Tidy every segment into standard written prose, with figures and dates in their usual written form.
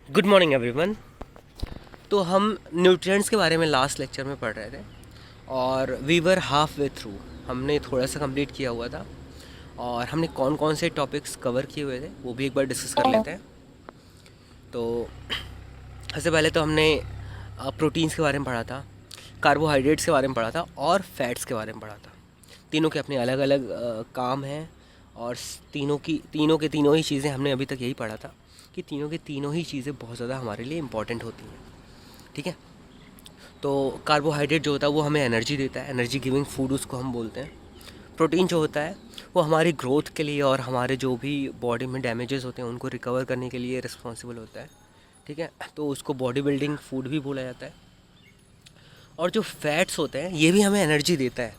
Good morning everyone. तो हम nutrients के बारे में लास्ट लेक्चर में पढ़ रहे थे और we were half way through. हमने थोड़ा सा कंप्लीट किया हुआ था और हमने कौन कौन से टॉपिक्स कवर किए हुए थे वो भी एक बार डिस्कस कर लेते हैं। तो सबसे पहले तो हमने प्रोटीन्स के बारे में पढ़ा था, कार्बोहाइड्रेट्स के बारे में पढ़ा था और फैट्स के बारे में पढ़ा था। तीनों के अपने अलग अलग काम हैं और तीनों ही चीज़ें हमने अभी तक यही पढ़ा था कि तीनों ही चीज़ें बहुत ज़्यादा हमारे लिए इम्पॉर्टेंट होती हैं। ठीक है, तो कार्बोहाइड्रेट जो होता है वो हमें एनर्जी देता है, एनर्जी गिविंग फूड उसको हम बोलते हैं। प्रोटीन जो होता है वो हमारी ग्रोथ के लिए और हमारे जो भी बॉडी में डैमेजेस होते हैं उनको रिकवर करने के लिए रिस्पॉन्सिबल होता है। ठीक है, तो उसको बॉडी बिल्डिंग फूड भी बोला जाता है। और जो फैट्स होते हैं ये भी हमें एनर्जी देता है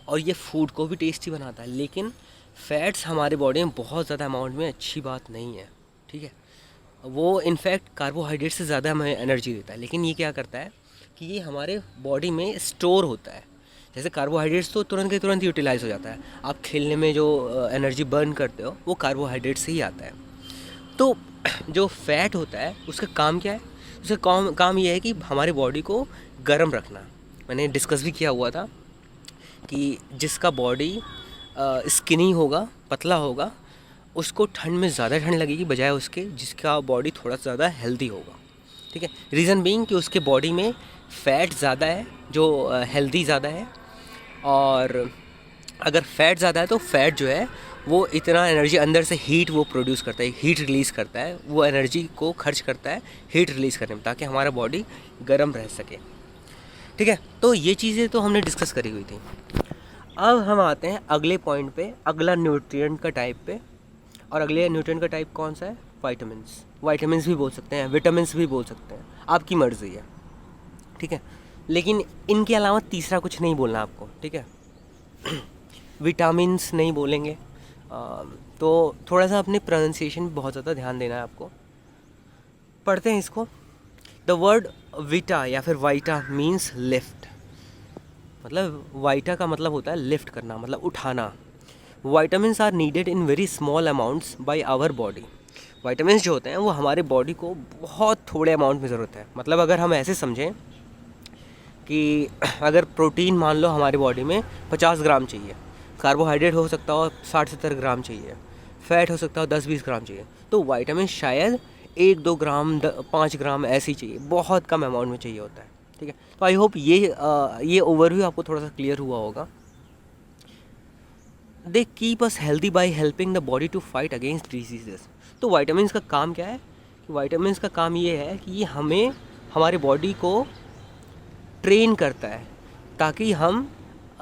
और ये फूड को भी टेस्टी बनाता है, लेकिन फैट्स हमारे बॉडी में बहुत ज़्यादा अमाउंट में अच्छी बात नहीं है। ठीक है, वो इनफैक्ट कार्बोहाइड्रेट से ज़्यादा हमें एनर्जी देता है, लेकिन ये क्या करता है कि ये हमारे बॉडी में स्टोर होता है। जैसे कार्बोहाइड्रेट्स तो तुरंत के तुरंत यूटिलाइज़ हो जाता है, आप खेलने में जो एनर्जी बर्न करते हो वो कार्बोहाइड्रेट से ही आता है। तो जो फैट होता है उसका काम क्या है? उसका काम ये है कि हमारी बॉडी को गर्म रखना। मैंने डिस्कस भी किया हुआ था कि जिसका बॉडी स्किनी होगा, पतला होगा, उसको ठंड में ज़्यादा ठंड लगेगी बजाय उसके जिसका बॉडी थोड़ा ज़्यादा हेल्दी होगा। ठीक है, रीज़न बीइंग कि उसके बॉडी में फ़ैट ज़्यादा है जो हेल्दी ज़्यादा है। और अगर फैट ज़्यादा है तो फैट जो है वो इतना एनर्जी अंदर से हीट वो प्रोड्यूस करता है, हीट रिलीज़ करता है, वो एनर्जी को खर्च करता है हीट रिलीज़ करने में ताकि हमारा बॉडी गर्म रह सके। ठीक है, तो ये चीज़ें तो हमने डिस्कस करी हुई थी। अब हम आते हैं अगले पॉइंट पे, अगला न्यूट्रिएंट का टाइप पे। और अगले न्यूट्रिएंट का टाइप कौन सा है? वाइटामिन्स। वाइटामिन्स भी बोल सकते हैं, विटामिन्स भी बोल सकते हैं, आपकी मर्ज़ी है। ठीक है, लेकिन इनके अलावा तीसरा कुछ नहीं बोलना आपको। ठीक है, विटामिन्स नहीं बोलेंगे। तो थोड़ा सा अपने प्रोनाउंसिएशन बहुत ज़्यादा ध्यान देना है आपको। पढ़ते हैं इसको। द वर्ड विटा या फिर वाइटा मीन्स लिफ्ट। मतलब वाइटा का मतलब होता है लिफ्ट करना, मतलब उठाना। Vitamins are needed in very small amounts by our body. Vitamins जो होते हैं वो हमारे बॉडी को बहुत थोड़े अमाउंट में ज़रूरत है। मतलब अगर हम ऐसे समझें कि अगर प्रोटीन मान लो हमारी बॉडी में 50 ग्राम चाहिए, कार्बोहाइड्रेट हो सकता हो 60-70 ग्राम चाहिए, फैट हो सकता हो 10-20 ग्राम चाहिए, तो वाइटामिन शायद 1-2 ग्राम 5 ग्राम ऐसे ही चाहिए, बहुत कम अमाउंट में चाहिए होता है। ठीक है, तो आई होप ये ओवरव्यू आपको थोड़ा सा क्लियर हुआ होगा। They keep us healthy by helping the body to fight against diseases. तो वाइटामिन का काम क्या है? कि वाइटामिन का काम ये है कि ये हमें हमारी बॉडी को ट्रेन करता है ताकि हम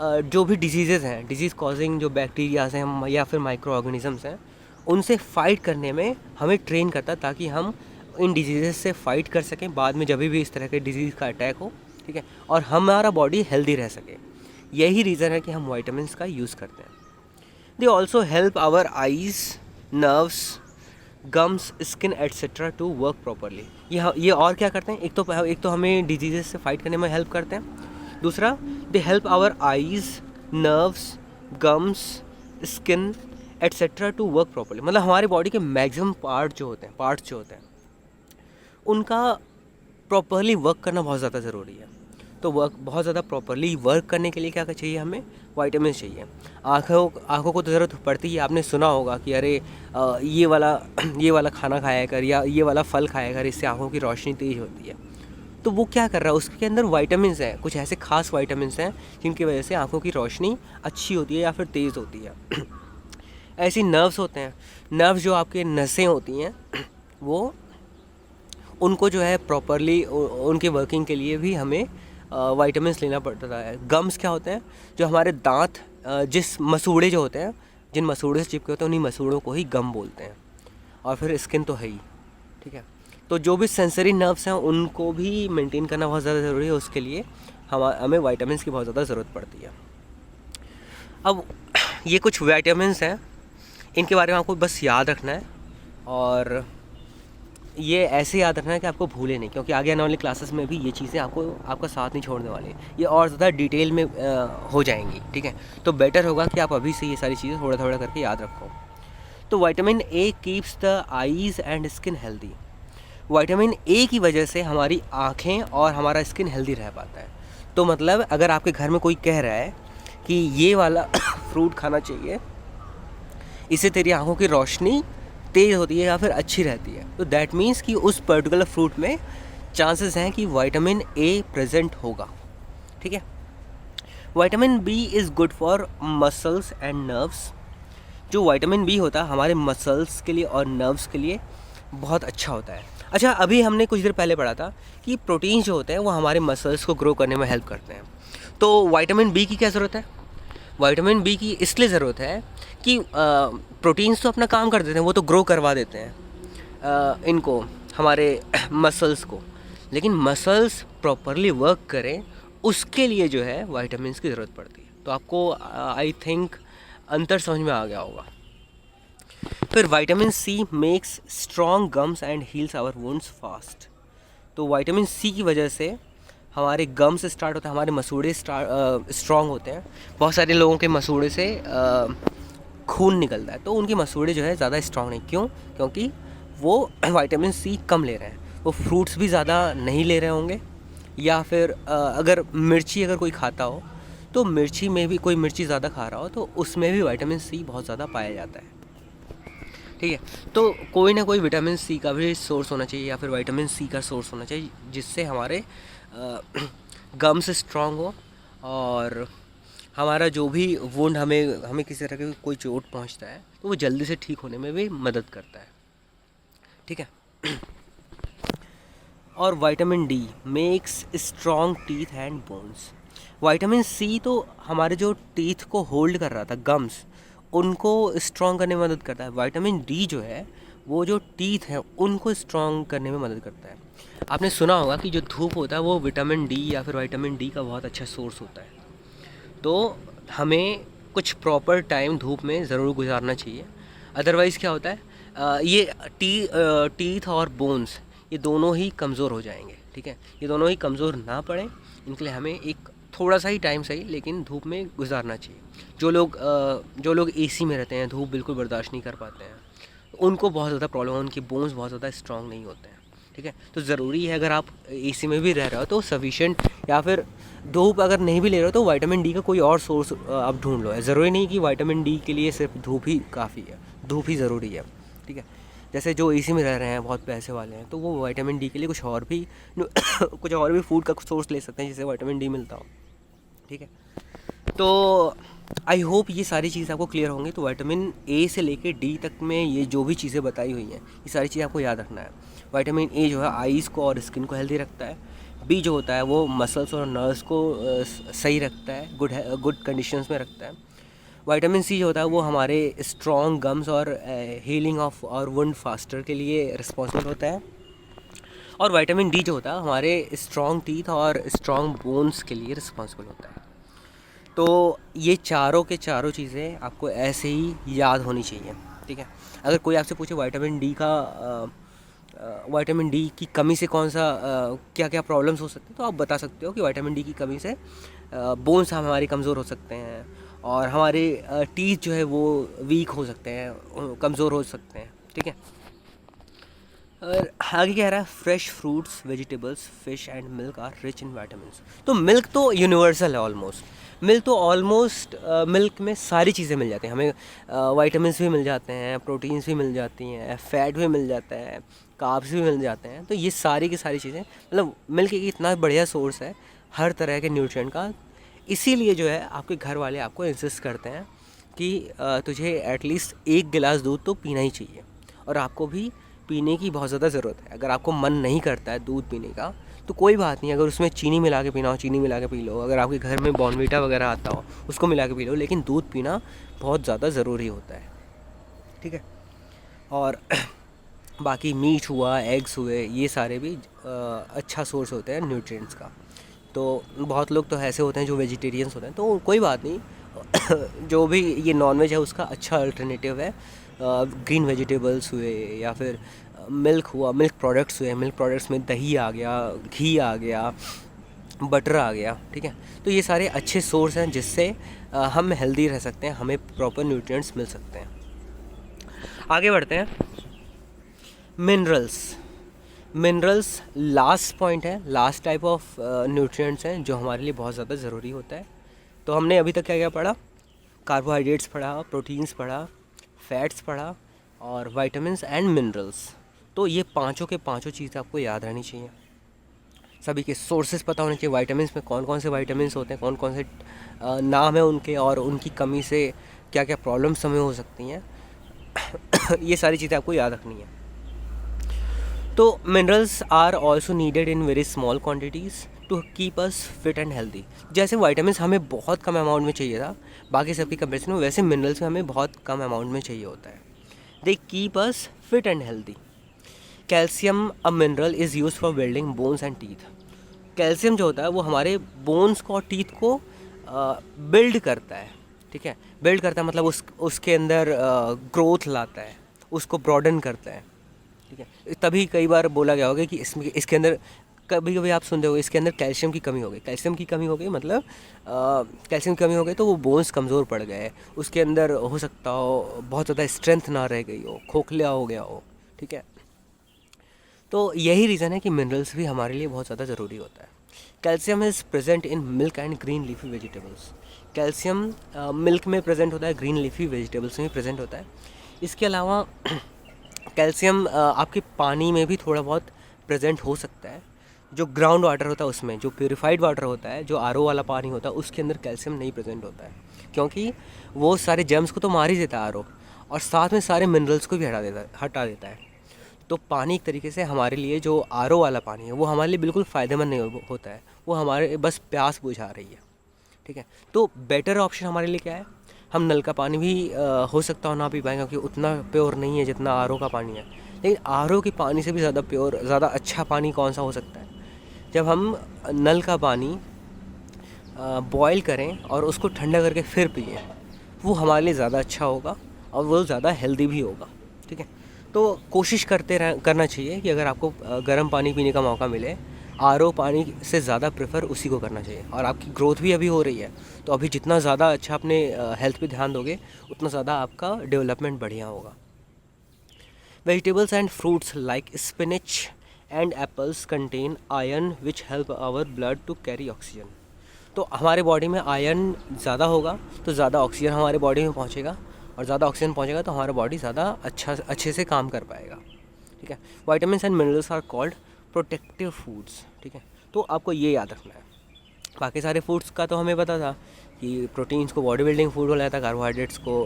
जो भी डिजीज़ेज़ हैं, डिजीज़ कॉजिंग जो बैक्टीरियाज हैं या फिर माइक्रो ऑर्गेनिजम्स हैं, उनसे फ़ाइट करने में हमें ट्रेन करता है ताकि हम इन डिजीज़ेज़ से फ़ाइट कर सकें बाद में जब भी इस तरह के डिजीज़ का अटैक हो। ठीक है, और हमारा बॉडी हेल्दी रह सके। यही रीज़न है कि हम वाइटामिन का यूज़ करते हैं। They also help our eyes, nerves, gums, skin etcetera to work properly. ये और क्या करते हैं? एक तो हमें डिजीज़ से फाइट करने में हेल्प करते हैं। दूसरा, they help our eyes, nerves, gums, skin etcetera to work properly. मतलब हमारी बॉडी के मैक्सिमम पार्ट्स जो होते हैं उनका प्रॉपरली वर्क करना बहुत ज़्यादा ज़रूरी है। तो बहुत ज़्यादा प्रॉपरली वर्क करने के लिए क्या चाहिए? हमें वाइटामिन चाहिए। आँखों को तो ज़रूरत पड़ती है। आपने सुना होगा कि अरे ये वाला खाना खाया कर या ये वाला फल खाया कर, इससे आँखों की रोशनी तेज़ होती है। तो वो क्या कर रहा है? उसके अंदर वाइटामिन्स हैं, कुछ ऐसे खास वाइटामिन्स हैं जिनकी वजह से आँखों की रोशनी अच्छी होती है या फिर तेज़ होती है। ऐसी नर्व्स होते हैं, नर्व्स जो आपके नसें होती हैं वो उनको जो है प्रॉपरली उनके वर्किंग के लिए भी हमें वाइटामिन्स लेना पड़ता है। गम्स क्या होते हैं? जो हमारे दांत, जिस मसूड़े जो होते हैं, जिन मसूड़े से चिपके होते हैं उन्हीं मसूड़ों को ही गम बोलते हैं। और फिर स्किन तो है ही। ठीक है, तो जो भी सेंसरी नर्व्स हैं उनको भी मेंटेन करना बहुत ज़्यादा ज़रूरी है। उसके लिए हमें वाइटामिन्स की बहुत ज़्यादा ज़रूरत पड़ती है। अब ये कुछ वाइटामिन्स हैं, इनके बारे में आपको बस याद रखना है और ये ऐसे याद रखना है कि आपको भूले नहीं, क्योंकि आगे आने वाली क्लासेस में भी ये चीज़ें आपका साथ नहीं छोड़ने वाली, ये और ज़्यादा डिटेल में हो जाएंगी। ठीक है, तो बेटर होगा कि आप अभी से ये सारी चीज़ें थोड़ा थोड़ा करके याद रखो। तो vitamin A keeps the eyes and skin healthy. Vitamin A की वजह से हमारी आँखें और हमारा स्किन हेल्दी रह पाता है। तो मतलब अगर आपके घर में कोई कह रहा है कि ये वाला फ्रूट खाना चाहिए, इससे तेरी आँखों की रोशनी तेज़ होती है या फिर अच्छी रहती है, तो दैट मीन्स कि उस पर्टिकुलर फ्रूट में चांसेस हैं कि विटामिन ए प्रेजेंट होगा। ठीक है। Vitamin B is good for muscles and nerves. जो विटामिन बी होता है हमारे मसल्स के लिए और नर्व्स के लिए बहुत अच्छा होता है। अच्छा, अभी हमने कुछ देर पहले पढ़ा था कि प्रोटीन जो होते हैं वो हमारे मसल्स को ग्रो करने में हेल्प करते हैं। तो विटामिन बी की क्या ज़रूरत है? विटामिन बी की इसलिए ज़रूरत है कि प्रोटीन्स तो अपना काम कर देते हैं, वो तो ग्रो करवा देते हैं इनको, हमारे मसल्स को, लेकिन मसल्स प्रॉपरली वर्क करें उसके लिए जो है विटामिन्स की ज़रूरत पड़ती है। तो आपको आई थिंक अंतर समझ में आ गया होगा। फिर vitamin C makes strong gums and heals our wounds fast. तो विटामिन सी की वजह से हमारे गम्स स्टार्ट होता है, हमारे मसूड़े स्ट्रॉन्ग होते हैं। बहुत सारे लोगों के मसूड़े से खून निकलता है, तो उनके मसूड़े जो है ज़्यादा स्ट्रॉन्ग नहीं। क्यों? क्योंकि वो विटामिन सी कम ले रहे हैं, वो फ्रूट्स भी ज़्यादा नहीं ले रहे होंगे, या फिर अगर मिर्ची अगर कोई खाता हो तो मिर्ची में भी, कोई मिर्ची ज़्यादा खा रहा हो तो उसमें भी विटामिन सी बहुत ज़्यादा पाया जाता है। ठीक है। तो कोई ना कोई विटामिन सी का भी सोर्स होना चाहिए, या फिर विटामिन सी का सोर्स होना चाहिए जिससे हमारे गम्स स्ट्रॉन्ग हो और हमारा जो भी वुंड, हमें किसी तरह की कोई चोट पहुंचता है तो वो जल्दी से ठीक होने में भी मदद करता है। ठीक है। और vitamin D makes strong teeth and bones. Vitamin C तो हमारे जो टीथ को होल्ड कर रहा था, गम्स, उनको स्ट्रॉन्ग करने में मदद करता है। विटामिन डी जो है वो जो टीथ हैं उनको स्ट्रॉन्ग करने में मदद करता है। आपने सुना होगा कि जो धूप होता है वो विटामिन डी या फिर विटामिन डी का बहुत अच्छा सोर्स होता है। तो हमें कुछ प्रॉपर टाइम धूप में ज़रूर गुजारना चाहिए, अदरवाइज़ क्या होता है, ये टीथ और बोन्स ये दोनों ही कमज़ोर हो जाएंगे। ठीक है। ये दोनों ही कमज़ोर ना पड़े, इनके लिए हमें एक थोड़ा सा ही टाइम सही लेकिन धूप में गुजारना चाहिए। जो लोग एसी में रहते हैं, धूप बिल्कुल बर्दाश्त नहीं कर पाते हैं, उनको बहुत ज़्यादा प्रॉब्लम है, उनके बोन्स बहुत ज़्यादा स्ट्रॉन्ग नहीं होते हैं। ठीक है। तो ज़रूरी है अगर आप एसी में भी रह रहे हो तो सफिशेंट, या फिर धूप अगर नहीं भी ले रहे हो तो विटामिन डी का कोई और सोर्स आप ढूंढ लो। है ज़रूरी नहीं कि विटामिन डी के लिए सिर्फ धूप ही काफ़ी है, धूप ही ज़रूरी है। ठीक है। जैसे जो एसी में रह रहे हैं, बहुत पैसे वाले हैं, तो वो विटामिन डी के लिए कुछ और भी फूड का सोर्स ले सकते हैं जिससे विटामिन डी मिलता हो। ठीक है। तो आई होप ये सारी चीज़ें आपको क्लियर होंगी। तो विटामिन ए से लेके डी तक में ये जो भी चीज़ें बताई हुई हैं, ये सारी चीज़ें आपको याद रखना है। विटामिन ए जो है आईज़ को और स्किन को हेल्दी रखता है। बी जो होता है वो मसल्स और नर्व्स को सही रखता है, गुड कंडीशंस में रखता है। विटामिन सी जो होता है वो हमारे स्ट्रॉन्ग गम्स और हीलिंग ऑफ और वुंड फास्टर के लिए रिस्पॉन्सिबल होता है। और विटामिन डी जो होता है हमारे स्ट्रॉन्ग टीथ और स्ट्रॉन्ग बोन्स के लिए रिस्पॉन्सिबल होता है। तो ये चारों के चारों चीज़ें आपको ऐसे ही याद होनी चाहिए। ठीक है। अगर कोई आपसे पूछे विटामिन डी की कमी से कौन सा क्या क्या प्रॉब्लम्स हो सकते हैं, तो आप बता सकते हो कि विटामिन डी की कमी से बोन्स हमारे कमज़ोर हो सकते हैं और हमारे टीथ जो है वो वीक हो सकते हैं, कमज़ोर हो सकते हैं। ठीक है। और आगे कह रहा है fresh fruits, vegetables, fish and milk are rich in vitamins. तो मिल्क तो यूनिवर्सल है ऑलमोस्ट। मिल्क में सारी चीज़ें मिल जाती हैं हमें, विटामिन्स भी मिल जाते हैं, प्रोटीन्स भी मिल जाती हैं, फैट भी मिल जाता है, कार्ब्स भी मिल जाते हैं। तो ये सारी की सारी चीज़ें, मतलब मिल्क एक इतना बढ़िया सोर्स है हर तरह के न्यूट्रिएंट का। इसीलिए जो है आपके घर वाले आपको इंसिस्ट करते हैं कि तुझे एटलीस्ट 1 गिलास दूध तो पीना ही चाहिए, और आपको भी पीने की बहुत ज़्यादा ज़रूरत है। अगर आपको मन नहीं करता है दूध पीने का तो कोई बात नहीं, अगर उसमें चीनी मिला के पीना हो चीनी मिला के पी लो, अगर आपके घर में बॉर्नवीटा वगैरह आता हो उसको मिला के पी लो, लेकिन दूध पीना बहुत ज़्यादा ज़रूरी होता है। ठीक है। और बाकी मीट हुआ, एग्स हुए, ये सारे भी अच्छा सोर्स होते हैं न्यूट्रिएंट्स का। तो बहुत लोग तो ऐसे होते हैं जो वेजिटेरियंस होते हैं, तो कोई बात नहीं, जो भी ये नॉनवेज है उसका अच्छा अल्टरनेटिव है। ग्रीन वेजिटेबल्स हुए या फिर मिल्क हुआ, मिल्क प्रोडक्ट्स हुए, मिल्क प्रोडक्ट्स में दही आ गया, घी आ गया, बटर आ गया। ठीक है। तो ये सारे अच्छे सोर्स हैं जिससे हम हेल्दी रह सकते हैं, हमें प्रॉपर न्यूट्रिएंट्स मिल सकते हैं। आगे बढ़ते हैं। मिनरल्स लास्ट पॉइंट है, लास्ट टाइप ऑफ न्यूट्रिएंट्स हैं जो हमारे लिए बहुत ज़्यादा ज़रूरी होता है। तो हमने अभी तक क्या क्या पढ़ा? कार्बोहाइड्रेट्स पढ़ा, प्रोटीन्स पढ़ा, फैट्स पढ़ा और विटामिन्स एंड मिनरल्स। तो ये पांचों के पांचों चीज़ें आपको याद रहनी चाहिए। सभी के सोर्सेज पता होने चाहिए, विटामिन्स में कौन कौन से विटामिन्स होते हैं, कौन कौन से नाम है उनके, और उनकी कमी से क्या क्या प्रॉब्लम्स हमें हो सकती हैं। ये सारी चीज़ें आपको याद रखनी है। तो minerals are also needed in very small quantities to keep us fit and healthy. जैसे विटामिन्स हमें बहुत कम अमाउंट में चाहिए था बाकी सबकी कंपेरिजन में, वैसे मिनरल्स में हमें बहुत कम अमाउंट में चाहिए होता है। दे keep us fit and healthy. Calcium a mineral is use for building bones and teeth. Calcium जो होता है वो हमारे बोन्स को और टीथ को बिल्ड करता है, ठीक है। बिल्ड करता है मतलब उसके अंदर ग्रोथ लाता है, उसको ब्रॉडन करता है, ठीक है। तभी कई बार बोला गया होगा कि इसके अंदर, कभी कभी आप सुनते हो इसके अंदर कैल्शियम की कमी हो गई। कैल्शियम की कमी हो गई मतलब कैल्शियम की कमी हो गई तो वो बोन्स कमज़ोर पड़ गए, उसके अंदर हो सकता हो बहुत ज़्यादा स्ट्रेंथ ना रह गई हो, खोखला हो गया हो, ठीक है। तो यही रीज़न है कि मिनरल्स भी हमारे लिए बहुत ज़्यादा ज़रूरी होता है। Calcium is present in milk and green leafy vegetables. Calcium milk में प्रेजेंट होता है, ग्रीन लीफी वेजिटेबल्स में भी प्रेजेंट होता है। इसके अलावा कैल्शियम आपके पानी में भी थोड़ा बहुत प्रेजेंट हो सकता है। जो ग्राउंड वाटर होता है उसमें, जो प्योरीफाइड वाटर होता है, जो आरओ वाला पानी होता है, उसके अंदर कैल्शियम नहीं प्रेजेंट होता है, क्योंकि वो सारे जर्म्स को तो मार ही देता है आरओ, और साथ में सारे मिनरल्स को भी हटा देता है। तो पानी एक तरीके से हमारे लिए, जो आरओ वाला पानी है वो हमारे लिए बिल्कुल फ़ायदेमंद नहीं होता है, वो हमारे बस प्यास बुझा रही है, ठीक है। तो बेटर ऑप्शन हमारे लिए क्या है? हम नल का पानी भी हो सकता हो ना पी पाएंगे, क्योंकि उतना प्योर नहीं है जितना आरओ का पानी है। लेकिन आरओ के पानी से भी ज़्यादा प्योर, ज़्यादा अच्छा पानी कौन सा हो सकता है? जब हम नल का पानी बॉयल करें और उसको ठंडा करके फिर पिए, वो हमारे लिए ज़्यादा अच्छा होगा और वो ज़्यादा हेल्दी भी होगा, ठीक है। तो कोशिश करना चाहिए कि अगर आपको गर्म पानी पीने का मौका मिले, आरओ पानी से ज़्यादा प्रेफर उसी को करना चाहिए। और आपकी ग्रोथ भी अभी हो रही है, तो अभी जितना ज़्यादा अच्छा अपने हेल्थ पे ध्यान दोगे उतना ज़्यादा आपका डेवलपमेंट बढ़िया होगा। Vegetables and fruits like spinach and apples contain iron which help our blood to carry oxygen. तो हमारे बॉडी में आयरन ज़्यादा होगा तो ज़्यादा ऑक्सीजन हमारे बॉडी में पहुँचेगा, और ज़्यादा ऑक्सीजन पहुँचेगा तो हमारा बॉडी ज़्यादा अच्छे से काम कर पाएगा, ठीक है। Vitamins and minerals are called protective foods, ठीक है। तो आपको ये याद रखना है। बाकी सारे फूड्स का तो हमें पता था कि प्रोटीन्स को बॉडी बिल्डिंग फूड बोला जाता है, कार्बोहाइड्रेट्स को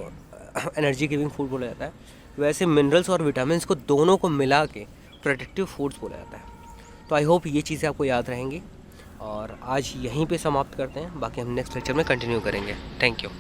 एनर्जी गिविंग फूड बोला जाता है, वैसे मिनरल्स और विटामिन्स को दोनों को मिला के प्रोटेक्टिव फूड्स बोला जाता है। तो आई होप ये चीज़ें आपको याद रहेंगी, और आज यहीं पे समाप्त करते हैं, बाकी हम नेक्स्ट लेक्चर में कंटिन्यू करेंगे। Thank you.